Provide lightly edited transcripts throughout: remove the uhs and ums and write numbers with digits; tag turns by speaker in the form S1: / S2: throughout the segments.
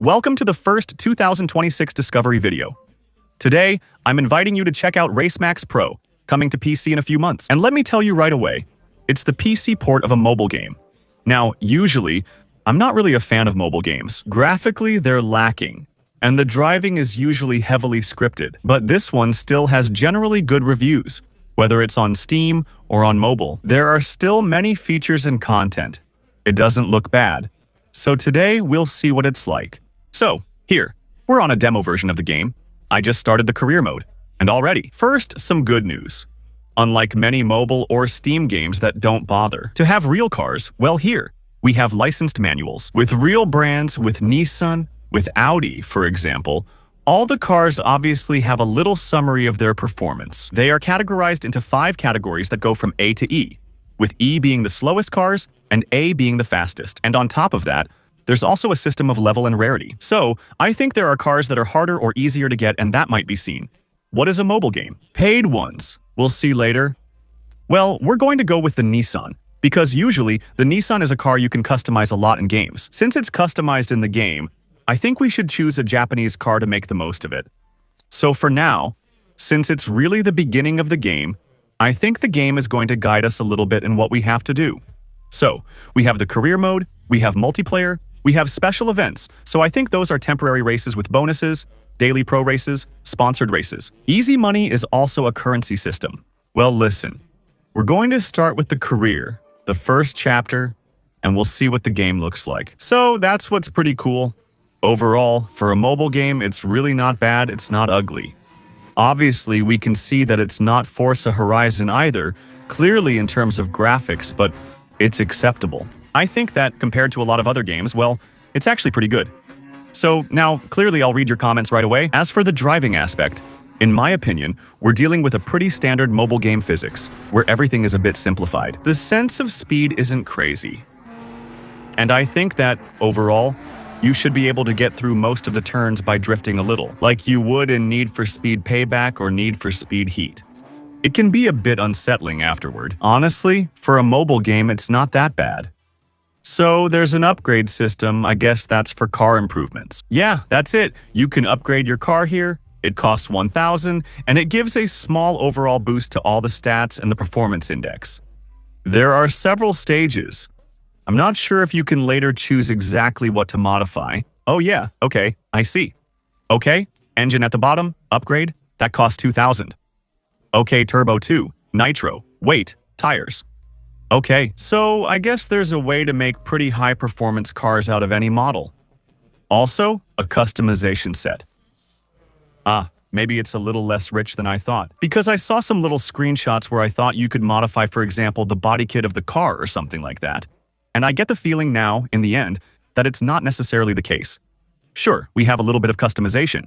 S1: Welcome to the first 2026 Discovery video. Today, I'm inviting you to check out RaceMax Pro, coming to PC in a few months. And let me tell you right away, it's the PC port of a mobile game. Now, usually, I'm not really a fan of mobile games. Graphically, they're lacking, and the driving is usually heavily scripted. But this one still has generally good reviews. Whether it's on Steam or on mobile, there are still many features and content. It doesn't look bad. So today, we'll see what it's like. So, here, we're on a demo version of the game. I just started the career mode, and already. First, some good news. Unlike many mobile or Steam games that don't bother to have real cars, well here, we have licensed manuals. With real brands, with Nissan, with Audi, for example, all the cars obviously have a little summary of their performance. They are categorized into 5 categories that go from A to E, with E being the slowest cars and A being the fastest. And on top of that, there's also a system of level and rarity. So, I think there are cars that are harder or easier to get, and that might be seen. What is a mobile game? Paid ones. We'll see later. Well, we're going to go with the Nissan, because usually, the Nissan is a car you can customize a lot in games. Since it's customized in the game, I think we should choose a Japanese car to make the most of it. So for now, since it's really the beginning of the game, I think the game is going to guide us a little bit in what we have to do. So, we have the career mode, we have multiplayer, we have special events, so I think those are temporary races with bonuses, daily pro races, sponsored races. Easy money is also a currency system. Well, listen, we're going to start with the career, the first chapter, and we'll see what the game looks like. So that's what's pretty cool. Overall, for a mobile game, it's really not bad, it's not ugly. Obviously, we can see that it's not Forza Horizon either, clearly in terms of graphics, but it's acceptable. I think that, compared to a lot of other games, well, it's actually pretty good. So now, clearly I'll read your comments right away. As for the driving aspect, in my opinion, we're dealing with a pretty standard mobile game physics, where everything is a bit simplified. The sense of speed isn't crazy. And I think that, overall, you should be able to get through most of the turns by drifting a little, like you would in Need for Speed Payback or Need for Speed Heat. It can be a bit unsettling afterward. Honestly, for a mobile game, it's not that bad. So there's an upgrade system, I guess that's for car improvements. Yeah, that's it. You can upgrade your car here. It costs 1,000, and it gives a small overall boost to all the stats and the performance index. There are several stages. I'm not sure if you can later choose exactly what to modify. Oh yeah, okay, I see. Okay, engine at the bottom, upgrade, that costs 2,000. Okay, turbo 2, nitro, weight, tires. Okay, so I guess there's a way to make pretty high-performance cars out of any model. Also, a customization set. Maybe it's a little less rich than I thought, because I saw some little screenshots where I thought you could modify, for example, the body kit of the car or something like that. And I get the feeling now, in the end, that it's not necessarily the case. Sure, we have a little bit of customization.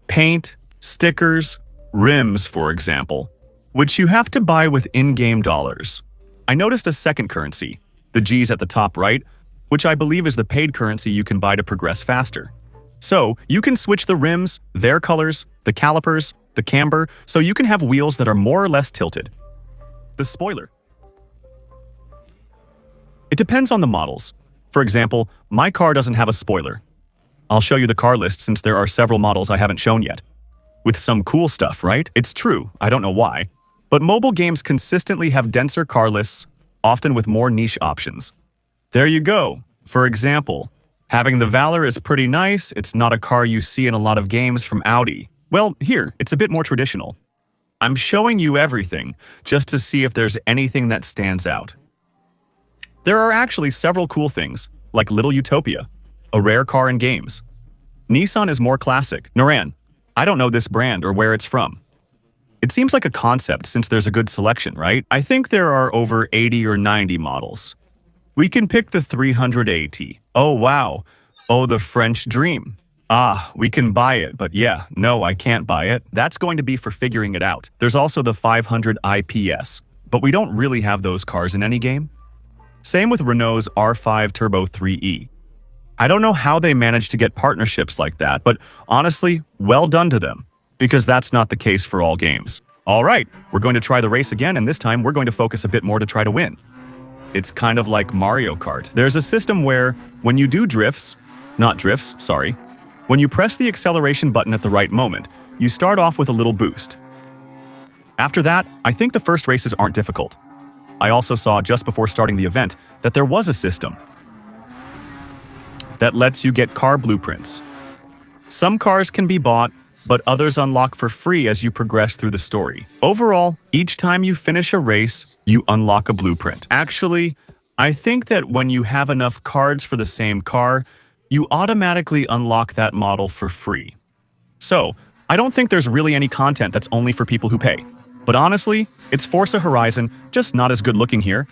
S1: Paint, stickers, rims, for example, which you have to buy with in-game dollars. I noticed a second currency, the G's at the top right, which I believe is the paid currency you can buy to progress faster. So, you can switch the rims, their colors, the calipers, the camber, so you can have wheels that are more or less tilted. The spoiler. It depends on the models. For example, my car doesn't have a spoiler. I'll show you the car list since there are several models I haven't shown yet. With some cool stuff, right? It's true, I don't know why. But mobile games consistently have denser car lists, often with more niche options. There you go. For example, having the Valor is pretty nice. It's not a car you see in a lot of games from Audi. Well, here, it's a bit more traditional. I'm showing you everything, just to see if there's anything that stands out. There are actually several cool things, like Little Utopia, a rare car in games. Nissan is more classic. Naran, I don't know this brand or where it's from. It seems like a concept since there's a good selection, right? I think there are over 80 or 90 models. We can pick the 380. Oh, wow. Oh, the French dream. We can buy it, but yeah, no, I can't buy it. That's going to be for figuring it out. There's also the 500 IPS, but we don't really have those cars in any game. Same with Renault's R5 Turbo 3E. I don't know how they managed to get partnerships like that, but honestly, well done to them. Because that's not the case for all games. All right, we're going to try the race again, and this time we're going to focus a bit more to try to win. It's kind of like Mario Kart. There's a system where, when you do drifts, Not drifts, sorry. When you press the acceleration button at the right moment, you start off with a little boost. After that, I think the first races aren't difficult. I also saw just before starting the event that there was a system that lets you get car blueprints. Some cars can be bought, but others unlock for free as you progress through the story. Overall, each time you finish a race, you unlock a blueprint. Actually, I think that when you have enough cards for the same car, you automatically unlock that model for free. So, I don't think there's really any content that's only for people who pay. But honestly, it's Forza Horizon, just not as good looking here.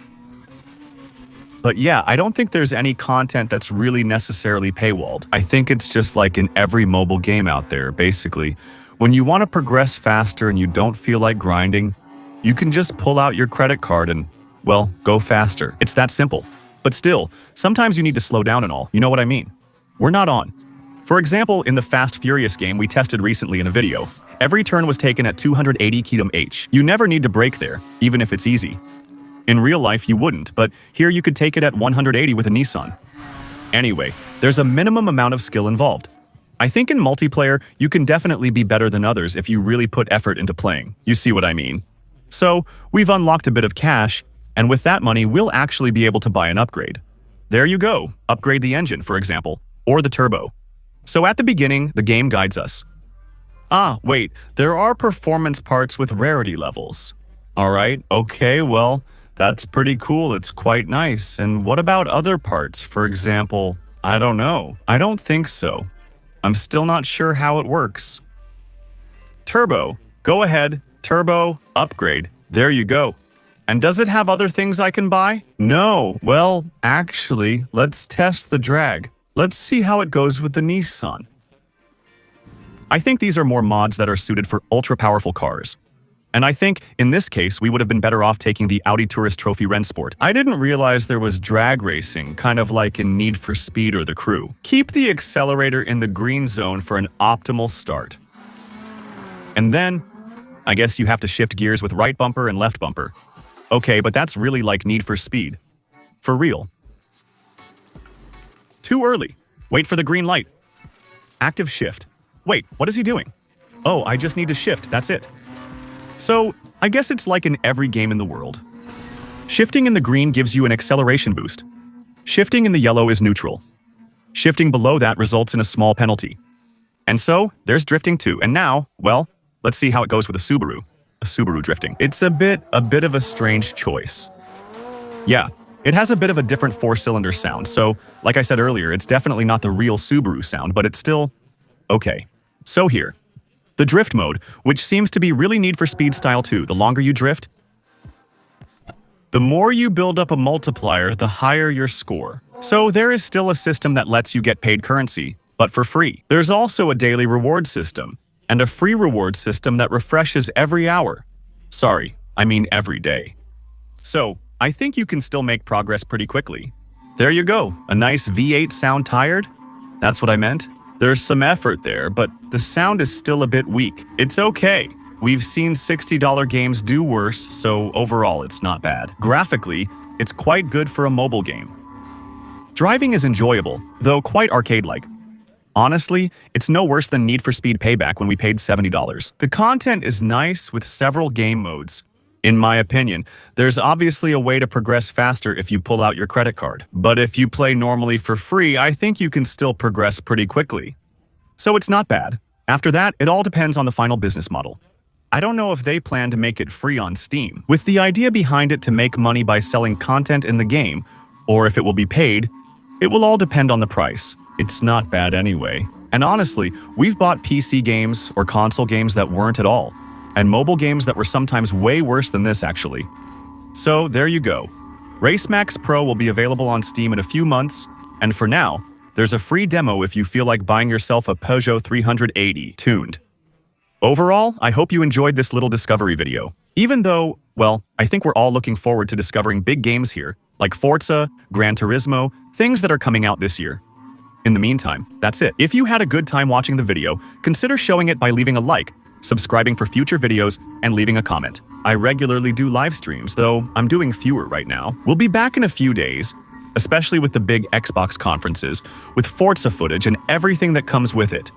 S1: But yeah, I don't think there's any content that's really necessarily paywalled. I think it's just like in every mobile game out there, basically. When you want to progress faster and you don't feel like grinding, you can just pull out your credit card and, well, go faster. It's that simple. But still, sometimes you need to slow down and all, you know what I mean? We're not on. For example, in the Fast Furious game we tested recently in a video, every turn was taken at 280 km/h. You never need to brake there, even if it's easy. In real life, you wouldn't, but here you could take it at 180 with a Nissan. Anyway, there's a minimum amount of skill involved. I think in multiplayer, you can definitely be better than others if you really put effort into playing. You see what I mean? So, we've unlocked a bit of cash, and with that money, we'll actually be able to buy an upgrade. There you go. Upgrade the engine, for example, or the turbo. So at the beginning, the game guides us. Ah, wait, there are performance parts with rarity levels. Alright, okay, well, that's pretty cool, it's quite nice. And what about other parts? For example, I don't know. I don't think so. I'm still not sure how it works. Turbo. Go ahead. Turbo. Upgrade. There you go. And does it have other things I can buy? No. Well, actually, let's test the drag. Let's see how it goes with the Nissan. I think these are more mods that are suited for ultra-powerful cars. And I think, in this case, we would have been better off taking the Audi Tourist Trophy Rennsport. I didn't realize there was drag racing, kind of like in Need for Speed or The Crew. Keep the accelerator in the green zone for an optimal start. And then, I guess you have to shift gears with right bumper and left bumper. Okay, but that's really like Need for Speed. For real. Too early. Wait for the green light. Active shift. Wait, what is he doing? Oh, I just need to shift, that's it. So, I guess it's like in every game in the world. Shifting in the green gives you an acceleration boost. Shifting in the yellow is neutral. Shifting below that results in a small penalty. And so, there's drifting too. And now, well, let's see how it goes with a Subaru drifting. It's a bit of a strange choice. Yeah, it has a bit of a different four-cylinder sound, so, like I said earlier, it's definitely not the real Subaru sound, but it's still okay. So here. The drift mode, which seems to be really Need for Speed style too. The longer you drift, the more you build up a multiplier, the higher your score. So there is still a system that lets you get paid currency, but for free. There's also a daily reward system, and a free reward system that refreshes every hour. Sorry, I mean every day. So, I think you can still make progress pretty quickly. There you go, a nice V8 sound tired? That's what I meant. There's some effort there, but the sound is still a bit weak. It's okay. We've seen $60 games do worse, so overall it's not bad. Graphically, it's quite good for a mobile game. Driving is enjoyable, though quite arcade-like. Honestly, it's no worse than Need for Speed Payback when we paid $70. The content is nice with several game modes. In my opinion, there's obviously a way to progress faster if you pull out your credit card. But if you play normally for free, I think you can still progress pretty quickly. So it's not bad. After that, it all depends on the final business model. I don't know if they plan to make it free on Steam, with the idea behind it to make money by selling content in the game, or if it will be paid. It will all depend on the price. It's not bad anyway. And honestly, we've bought PC games or console games that weren't at all, and mobile games that were sometimes way worse than this actually. So there you go. RaceMax Pro will be available on Steam in a few months, and for now, there's a free demo if you feel like buying yourself a Peugeot 380 tuned. Overall, I hope you enjoyed this little discovery video. Even though, well, I think we're all looking forward to discovering big games here, like Forza, Gran Turismo, things that are coming out this year. In the meantime, that's it. If you had a good time watching the video, consider showing it by leaving a like, subscribing for future videos, and leaving a comment. I regularly do live streams, though I'm doing fewer right now. We'll be back in a few days. especially with the big Xbox conferences, with Forza footage and everything that comes with it.